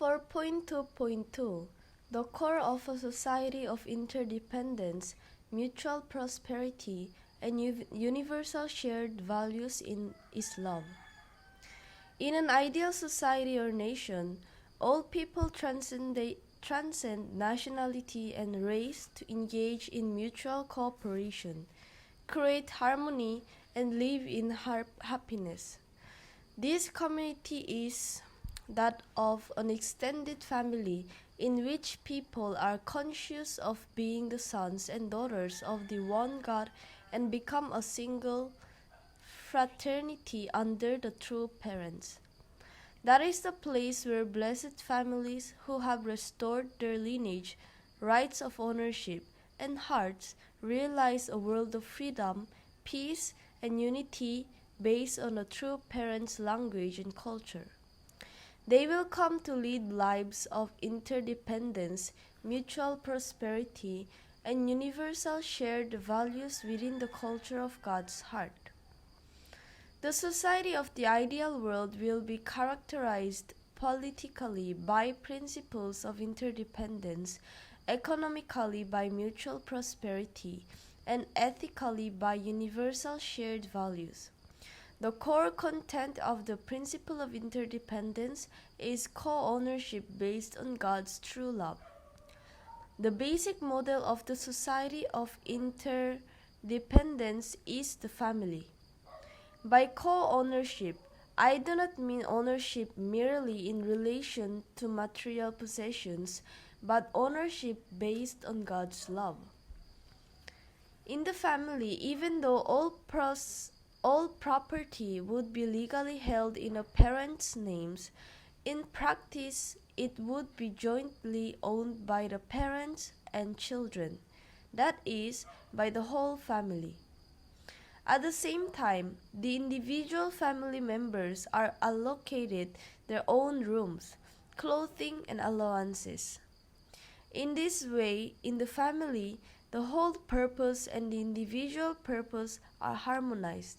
4.2.2 The core of a society of interdependence, mutual prosperity, and universal shared values is love. In an ideal society or nation, all people transcend nationality and race to engage in mutual cooperation, create harmony, and live in happiness. This community is that of an extended family in which people are conscious of being the sons and daughters of the one God and become a single fraternity under the true parents. That is the place where blessed families who have restored their lineage, rights of ownership, and hearts realize a world of freedom, peace, and unity based on a true parent's language and culture. They will come to lead lives of interdependence, mutual prosperity, and universal shared values within the culture of God's heart. The society of the ideal world will be characterized politically by principles of interdependence, economically by mutual prosperity, and ethically by universal shared values. The core content of the principle of interdependence is co-ownership based on God's true love. The basic model of the society of interdependence is the family. By co-ownership, I do not mean ownership merely in relation to material possessions, but ownership based on God's love. In the family, even though all property would be legally held in a parent's names, in practice it would be jointly owned by the parents and children, that is, by the whole family. At the same time, the individual family members are allocated their own rooms, clothing, and allowances. In this way, in the family, the whole purpose and the individual purpose are harmonized.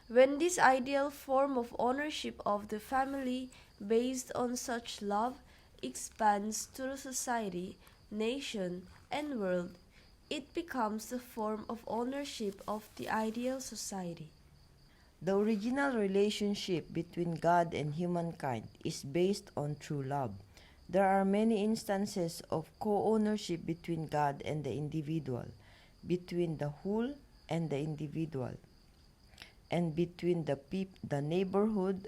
When this ideal form of ownership of the family based on such love expands to the society, nation, and world, it becomes the form of ownership of the ideal society. The original relationship between God and humankind is based on true love. There are many instances of co-ownership between God and the individual, between the whole and the individual, and between the neighborhood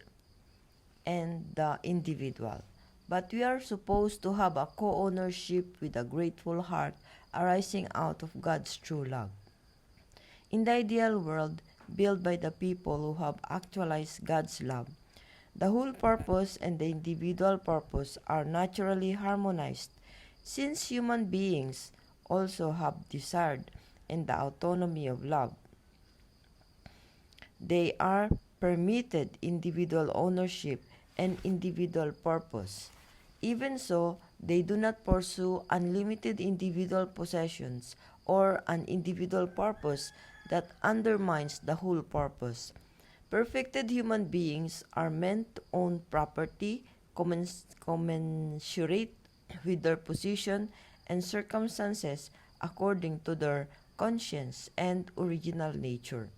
and the individual. But we are supposed to have a co-ownership with a grateful heart arising out of God's true love. In the ideal world, built by the people who have actualized God's love, the whole purpose and the individual purpose are naturally harmonized, since human beings also have desired and the autonomy of love. They are permitted individual ownership and individual purpose. Even so, they do not pursue unlimited individual possessions or an individual purpose that undermines the whole purpose. Perfected human beings are meant to own property commensurate with their position and circumstances according to their conscience and original nature.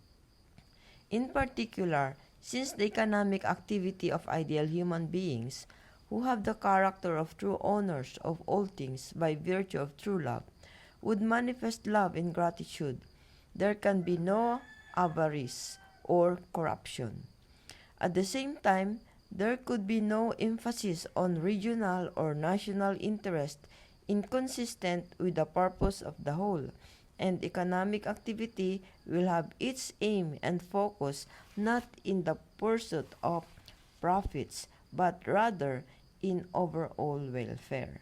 In particular, since the economic activity of ideal human beings, who have the character of true owners of all things by virtue of true love, would manifest love and gratitude, there can be no avarice or corruption. At the same time, there could be no emphasis on regional or national interest inconsistent with the purpose of the whole, and economic activity will have its aim and focus not in the pursuit of profits, but rather in overall welfare.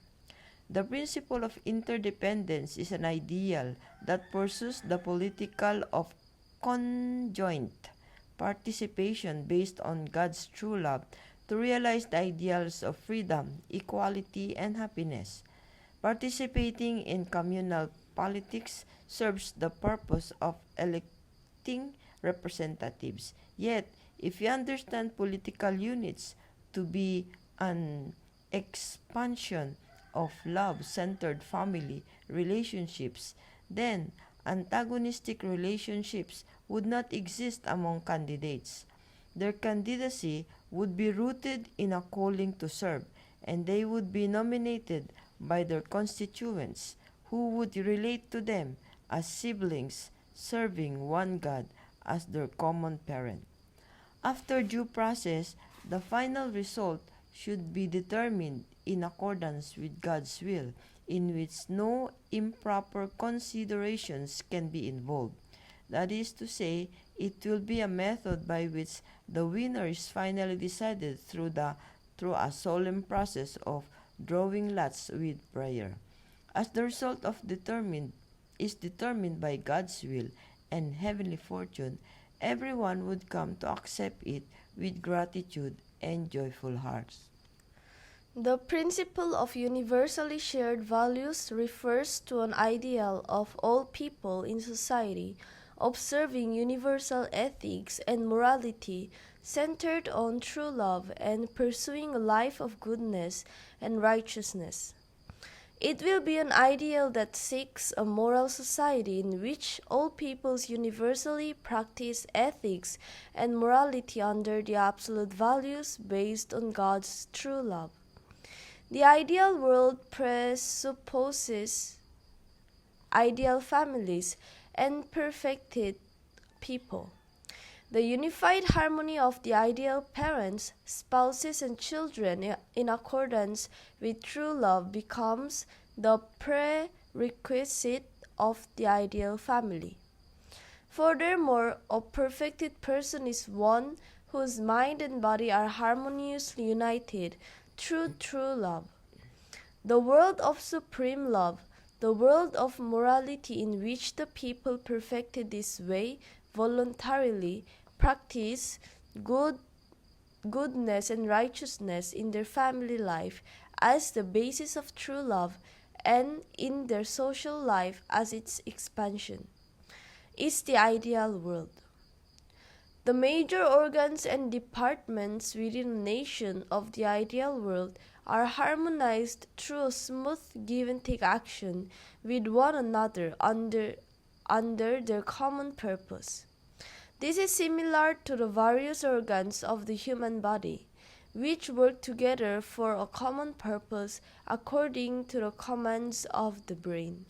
The principle of interdependence is an ideal that pursues the political of conjoint participation based on God's true love to realize the ideals of freedom, equality, and happiness. Participating in communal politics serves the purpose of electing representatives. Yet, if you understand political units to be an expansion of love-centered family relationships, then antagonistic relationships would not exist among candidates. Their candidacy would be rooted in a calling to serve, and they would be nominated by their constituents, who would relate to them as siblings serving one God as their common parent. After due process, the final result should be determined in accordance with God's will, in which no improper considerations can be involved. That is to say, it will be a method by which the winner is finally decided through a solemn process of drawing lots with prayer. As the result of determined is determined by God's will and heavenly fortune, everyone would come to accept it with gratitude and joyful hearts. The principle of universally shared values refers to an ideal of all people in society observing universal ethics and morality centered on true love and pursuing a life of goodness and righteousness. It will be an ideal that seeks a moral society in which all peoples universally practice ethics and morality under the absolute values based on God's true love. The ideal world presupposes ideal families and perfected people. The unified harmony of the ideal parents, spouses, and children in accordance with true love becomes the prerequisite of the ideal family. Furthermore, a perfected person is one whose mind and body are harmoniously united through true love. The world of supreme love, the world of morality in which the people perfected this way voluntarily practice goodness and righteousness in their family life as the basis of true love and in their social life as its expansion, is the ideal world. The major organs and departments within a nation of the ideal world are harmonized through a smooth give-and-take action with one another under their common purpose. This is similar to the various organs of the human body, which work together for a common purpose according to the commands of the brain.